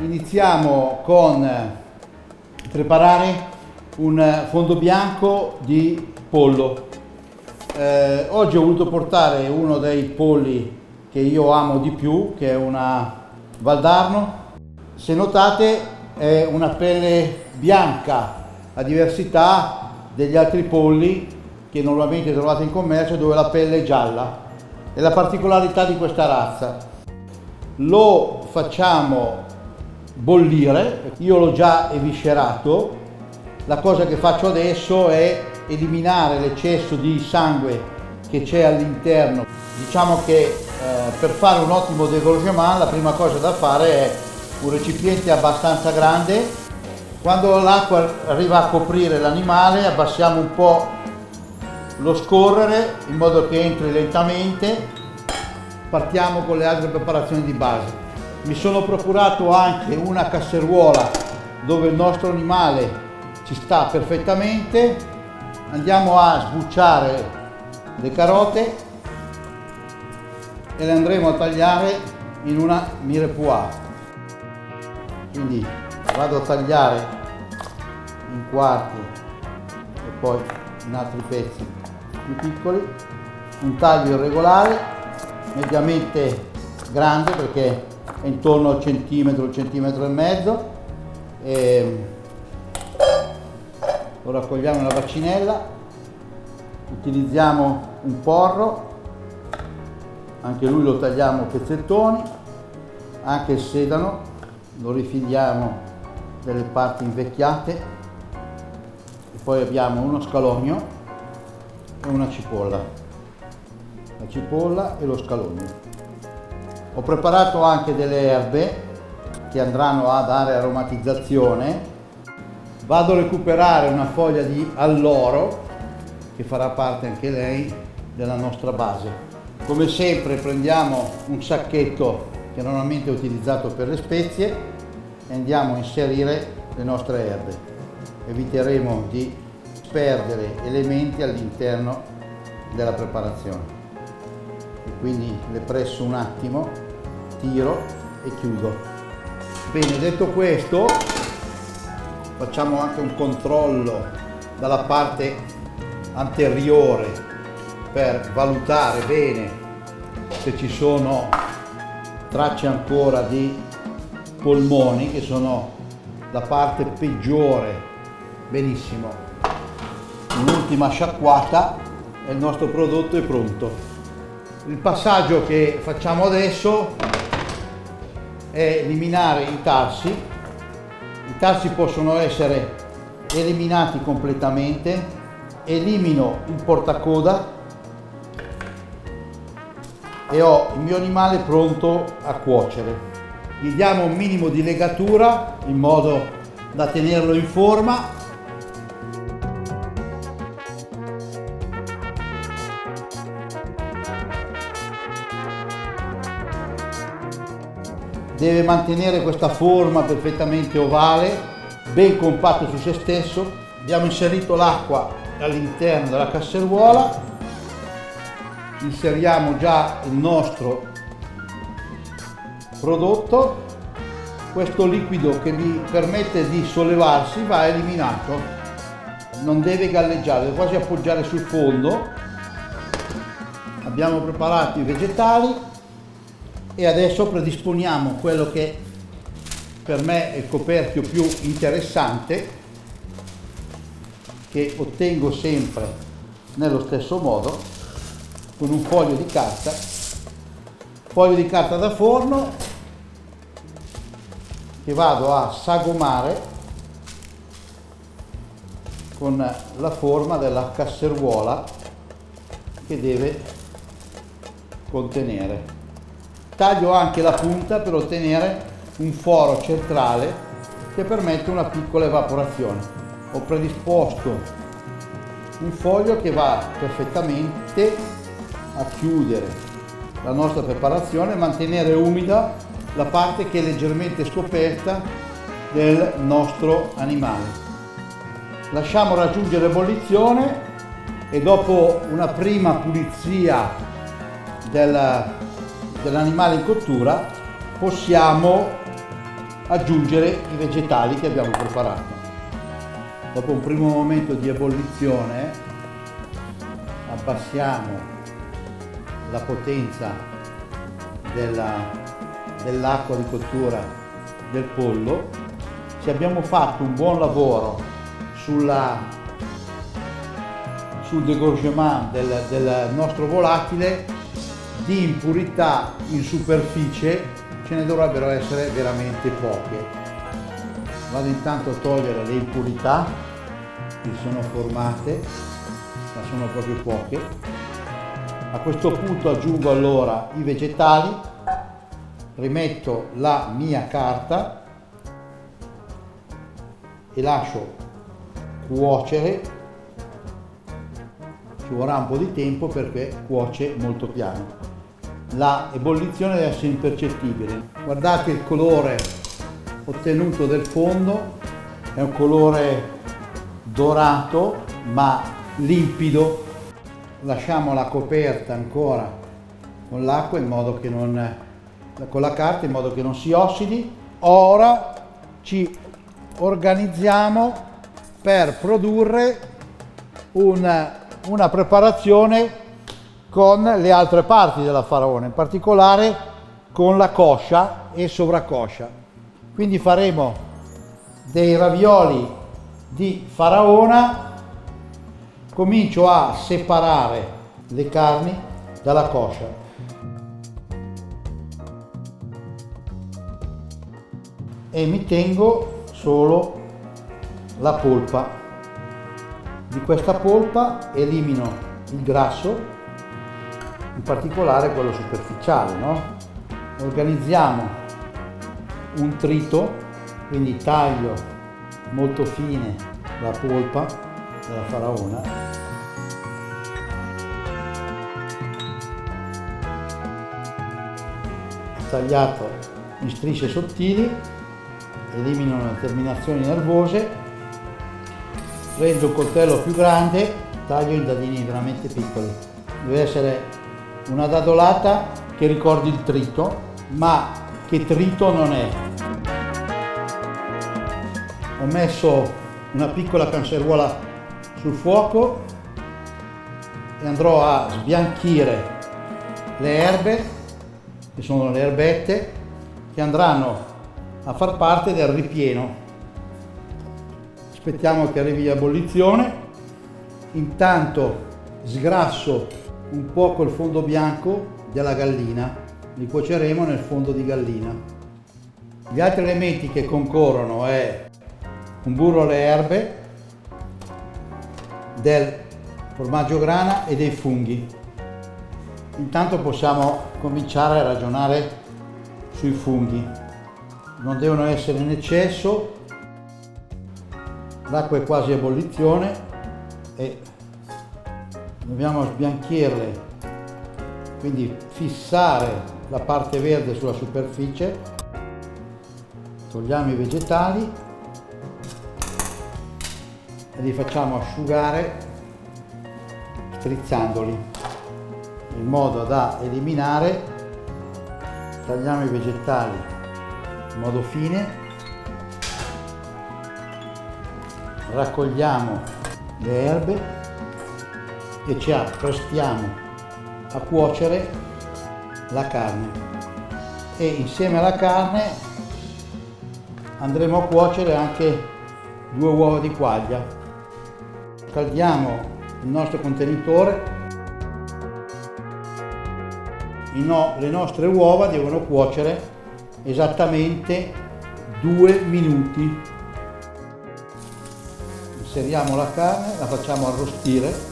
Iniziamo con preparare un fondo bianco di pollo. Oggi ho voluto portare uno dei polli che io amo di più, che è una Valdarno. Se notate è una pelle bianca, a diversità degli altri polli che normalmente trovate in commercio dove la pelle è gialla. È la particolarità di questa razza. Lo facciamo bollire, io l'ho già eviscerato. La cosa che faccio adesso è eliminare l'eccesso di sangue che c'è all'interno. Diciamo che per fare un ottimo dégorgement la prima cosa da fare è un recipiente abbastanza grande. Quando l'acqua arriva a coprire l'animale abbassiamo un po' lo scorrere in modo che entri lentamente. Partiamo con le altre preparazioni di base. Mi sono procurato anche una casseruola dove il nostro animale ci sta perfettamente. Andiamo a sbucciare le carote e le andremo a tagliare in una mirepoix. Quindi vado a tagliare in quarti e poi in altri pezzi più piccoli. Un taglio irregolare, mediamente grande perché è intorno al centimetro e mezzo. Lo raccogliamo nella bacinella, utilizziamo un porro, anche lui lo tagliamo a pezzettoni, anche il sedano lo rifiliamo delle parti invecchiate e poi abbiamo uno scalogno e una cipolla, la cipolla e lo scalogno. Ho preparato anche delle erbe che andranno a dare aromatizzazione. Vado a recuperare una foglia di alloro che farà parte anche lei della nostra base. Come sempre prendiamo un sacchetto che normalmente è utilizzato per le spezie e andiamo a inserire le nostre erbe. Eviteremo di perdere elementi all'interno della preparazione. E quindi le presso un attimo, tiro e chiudo. Bene, detto questo, facciamo anche un controllo dalla parte anteriore per valutare bene se ci sono tracce ancora di polmoni, che sono la parte peggiore. Benissimo. Un'ultima sciacquata e il nostro prodotto è pronto. Il passaggio che facciamo adesso è eliminare i tarsi. I tarsi possono essere eliminati completamente. Elimino il portacoda e ho il mio animale pronto a cuocere. Gli diamo un minimo di legatura in modo da tenerlo in forma. Deve mantenere questa forma perfettamente ovale, ben compatto su se stesso. Abbiamo inserito l'acqua all'interno della casseruola, inseriamo già il nostro prodotto. Questo liquido che vi permette di sollevarsi va eliminato, non deve galleggiare, deve quasi appoggiare sul fondo. Abbiamo preparato i vegetali e adesso predisponiamo quello che per me è il coperchio più interessante, che ottengo sempre nello stesso modo con un foglio di carta da forno che vado a sagomare con la forma della casseruola che deve contenere. Taglio anche la punta per ottenere un foro centrale che permette una piccola evaporazione. Ho predisposto un foglio che va perfettamente a chiudere la nostra preparazione e mantenere umida la parte che è leggermente scoperta del nostro animale. Lasciamo raggiungere ebollizione e dopo una prima pulizia dell'animale in cottura possiamo aggiungere i vegetali che abbiamo preparato. Dopo un primo momento di ebollizione abbassiamo la potenza dell'acqua di cottura del pollo. Se abbiamo fatto un buon lavoro sul dégorgement del nostro volatile, di impurità in superficie ce ne dovrebbero essere veramente poche. Vado intanto a togliere le impurità che sono formate, ma sono proprio poche. A questo punto aggiungo allora i vegetali, rimetto la mia carta e lascio cuocere. Ci vorrà un po' di tempo perché cuoce molto piano. La ebollizione deve essere impercettibile. Guardate il colore ottenuto del fondo, è un colore dorato ma limpido. Lasciamo la coperta ancora con l'acqua in modo che con la carta in modo che non si ossidi. Ora ci organizziamo per produrre una preparazione con le altre parti della faraona, in particolare con la coscia e sovracoscia. Quindi faremo dei ravioli di faraona. Comincio a separare le carni dalla coscia. E mi tengo solo la polpa. Di questa polpa elimino il grasso, in particolare quello superficiale, no? Organizziamo un trito, quindi taglio molto fine la polpa della faraona. Tagliato in strisce sottili, elimino le terminazioni nervose. Prendo un coltello più grande, taglio in dadini veramente piccoli. Deve essere una dadolata che ricordi il trito, ma che trito non è. Ho messo una piccola canceruola sul fuoco e andrò a sbianchire le erbe, che sono le erbette, che andranno a far parte del ripieno. Aspettiamo che arrivi l'ebollizione. Intanto sgrasso un po' col fondo bianco della gallina, li cuoceremo nel fondo di gallina. Gli altri elementi che concorrono è un burro alle erbe, del formaggio grana e dei funghi. Intanto possiamo cominciare a ragionare sui funghi. Non devono essere in eccesso, l'acqua è quasi a ebollizione e dobbiamo sbianchirle, quindi fissare la parte verde sulla superficie. Togliamo i vegetali e li facciamo asciugare strizzandoli in modo da eliminare. Tagliamo i vegetali in modo fine, raccogliamo le erbe e ci apprestiamo a cuocere la carne, e insieme alla carne andremo a cuocere anche 2 uova di quaglia. Scaldiamo il nostro contenitore. Le nostre uova devono cuocere esattamente 2 minuti. Inseriamo la carne, la facciamo arrostire.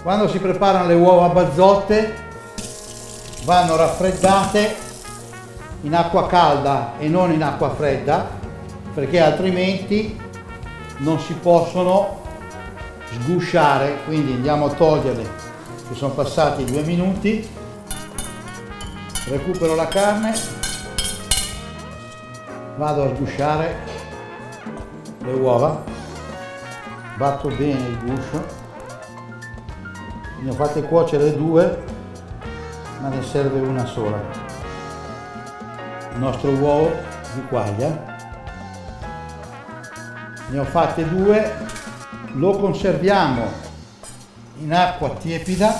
Quando si preparano le uova a bazzotte vanno raffreddate in acqua calda e non in acqua fredda, perché altrimenti non si possono sgusciare. Quindi andiamo a toglierle, che sono passati 2 minuti. Recupero la carne, vado a sgusciare le uova, batto bene il guscio. Ne ho fatte cuocere 2, ma ne serve una sola. Il nostro uovo di quaglia. Ne ho fatte 2, lo conserviamo in acqua tiepida,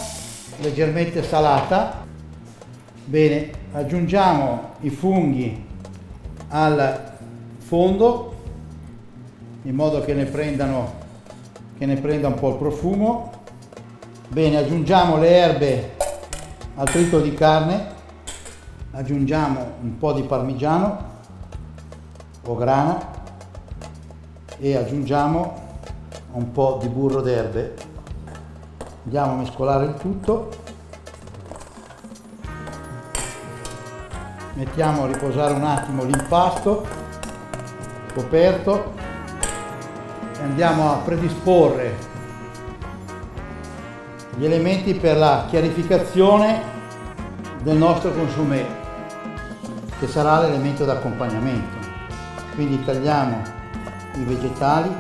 leggermente salata. Bene, aggiungiamo i funghi al fondo in modo che ne prenda un po' il profumo. Bene, aggiungiamo le erbe al trito di carne, aggiungiamo un po' di parmigiano o grana e aggiungiamo un po' di burro d'erbe. Andiamo a mescolare il tutto, mettiamo a riposare un attimo l'impasto coperto e andiamo a predisporre gli elementi per la chiarificazione del nostro consommé, che sarà l'elemento d'accompagnamento. Quindi tagliamo i vegetali,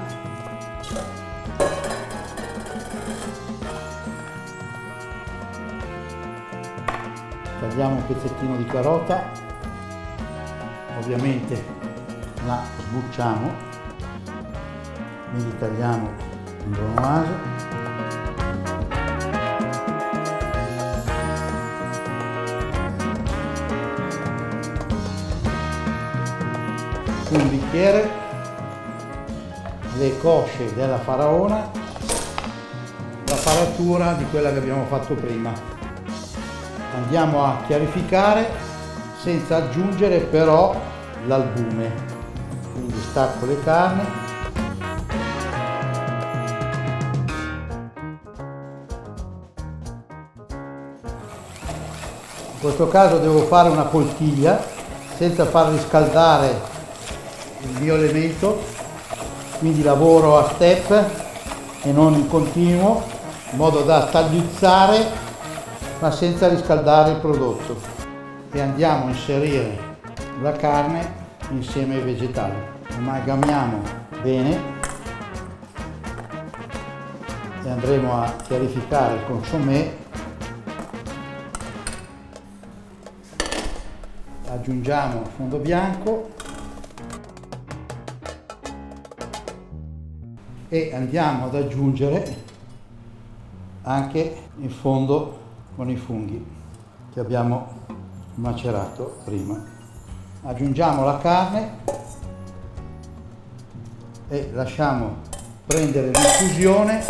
tagliamo un pezzettino di carota, ovviamente la sbucciamo, quindi tagliamo un brunoise, un bicchiere, le cosce della faraona, la faratura di quella che abbiamo fatto prima. Andiamo a chiarificare senza aggiungere però l'albume. Quindi stacco le carni. In questo caso devo fare una poltiglia senza far riscaldare il mio elemento, quindi lavoro a step e non in continuo, in modo da tagliuzzare ma senza riscaldare il prodotto. E andiamo a inserire la carne insieme ai vegetali. Amalgamiamo bene e andremo a chiarificare il consommé. Aggiungiamo il fondo bianco e andiamo ad aggiungere anche il fondo con i funghi che abbiamo macerato prima. Aggiungiamo la carne e lasciamo prendere l'infusione.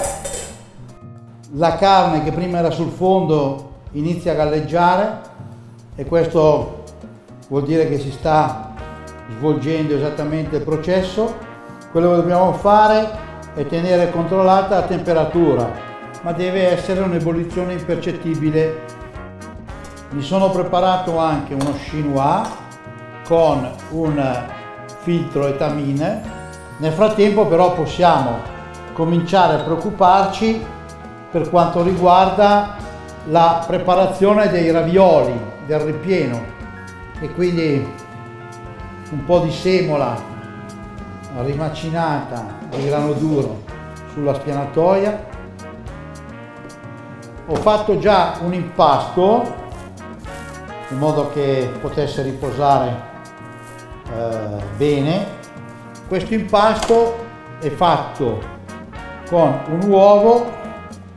La carne che prima era sul fondo inizia a galleggiare e questo vuol dire che si sta svolgendo esattamente il processo. Quello che dobbiamo fare è tenere controllata la temperatura, ma deve essere un'ebollizione impercettibile. Mi sono preparato anche uno chinois con un filtro etamine. Nel frattempo però possiamo cominciare a preoccuparci per quanto riguarda la preparazione dei ravioli, del ripieno, e quindi un po' di semola rimacinata di grano duro sulla spianatoia. Ho fatto già un impasto in modo che potesse riposare bene. Questo impasto è fatto con un uovo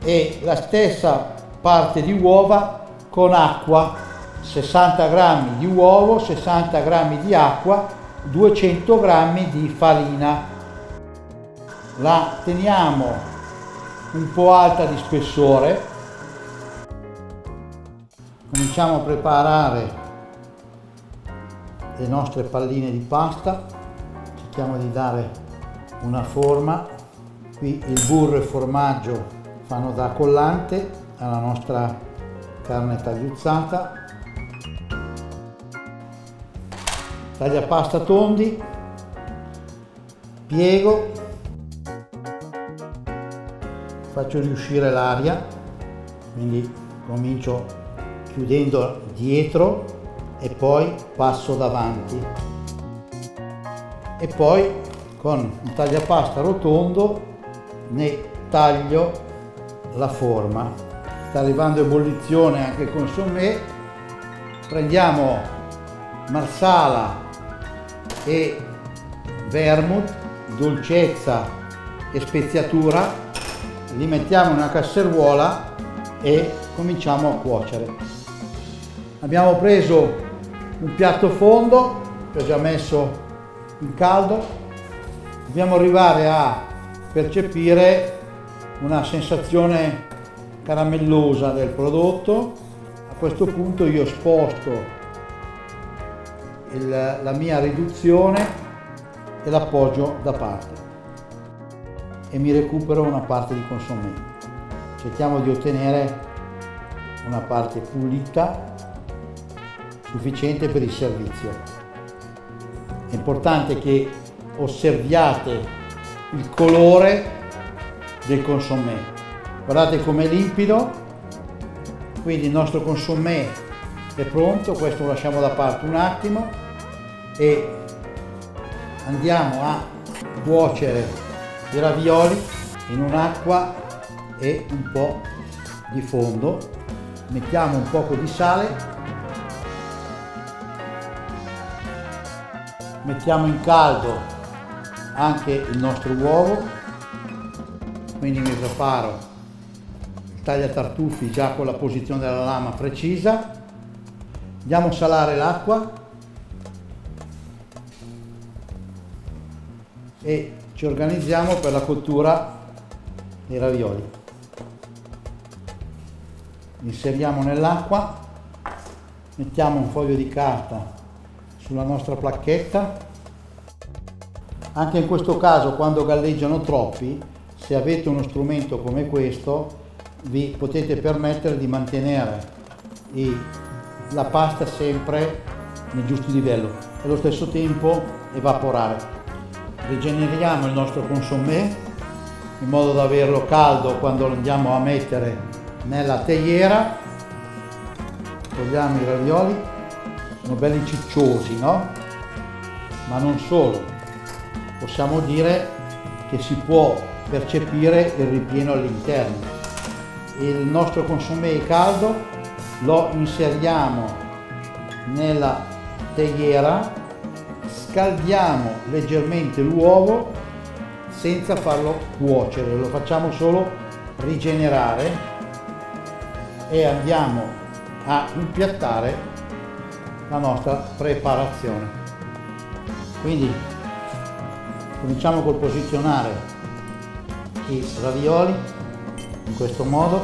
e la stessa parte di uova con acqua, 60 grammi di uovo, 60 grammi di acqua, 200 grammi di farina. La teniamo un po' alta di spessore. Cominciamo a preparare le nostre palline di pasta. Cerchiamo di dare una forma. Qui il burro e il formaggio fanno da collante alla nostra carne tagliuzzata. Tagliapasta tondi, piego, faccio riuscire l'aria, quindi comincio chiudendo dietro e poi passo davanti. E poi con un tagliapasta rotondo ne taglio la forma. Sta arrivando a ebollizione anche il consommé Prendiamo marsala e vermouth, dolcezza e speziatura, li mettiamo in una casseruola e cominciamo a cuocere. Abbiamo preso un piatto fondo che ho già messo in caldo, dobbiamo arrivare a percepire una sensazione caramellosa del prodotto. A questo punto io sposto la mia riduzione e l'appoggio da parte e mi recupero una parte di consommé. Cerchiamo di ottenere una parte pulita sufficiente per il servizio. È importante che osserviate il colore del consommé. Guardate com'è limpido, quindi il nostro consommé è pronto. Questo lo lasciamo da parte un attimo e andiamo a cuocere i ravioli in un'acqua e un po' di fondo. Mettiamo un poco di sale, mettiamo in caldo anche il nostro uovo, quindi mi preparo il tagliatartufi già con la posizione della lama precisa. Andiamo a salare l'acqua e ci organizziamo per la cottura dei ravioli. Inseriamo nell'acqua, mettiamo un foglio di carta sulla nostra placchetta. Anche in questo caso, quando galleggiano troppi, se avete uno strumento come questo, vi potete permettere di mantenere la pasta sempre nel giusto livello e allo stesso tempo evaporare. Rigeneriamo il nostro consommé in modo da averlo caldo quando lo andiamo a mettere nella teiera. Togliamo i ravioli, sono belli cicciosi, no? Ma non solo, possiamo dire che si può percepire il ripieno all'interno. Il nostro consommé è caldo, lo inseriamo nella teiera, scaldiamo leggermente l'uovo senza farlo cuocere, lo facciamo solo rigenerare e andiamo a impiattare la nostra preparazione. Quindi cominciamo col posizionare i ravioli in questo modo,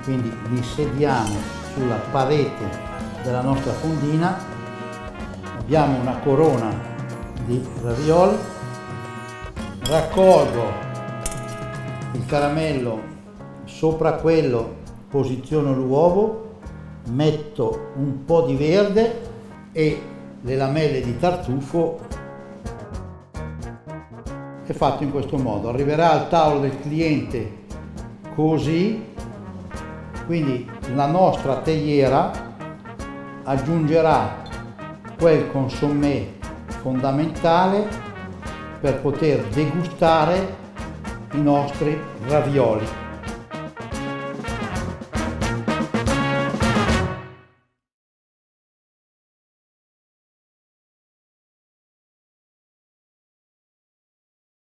quindi li sediamo sulla parete della nostra fondina, abbiamo una corona di ravioli, raccolgo il caramello sopra quello, posiziono l'uovo, metto un po' di verde e le lamelle di tartufo. È fatto in questo modo, arriverà al tavolo del cliente così, quindi la nostra teiera aggiungerà quel consommé fondamentale per poter degustare i nostri ravioli.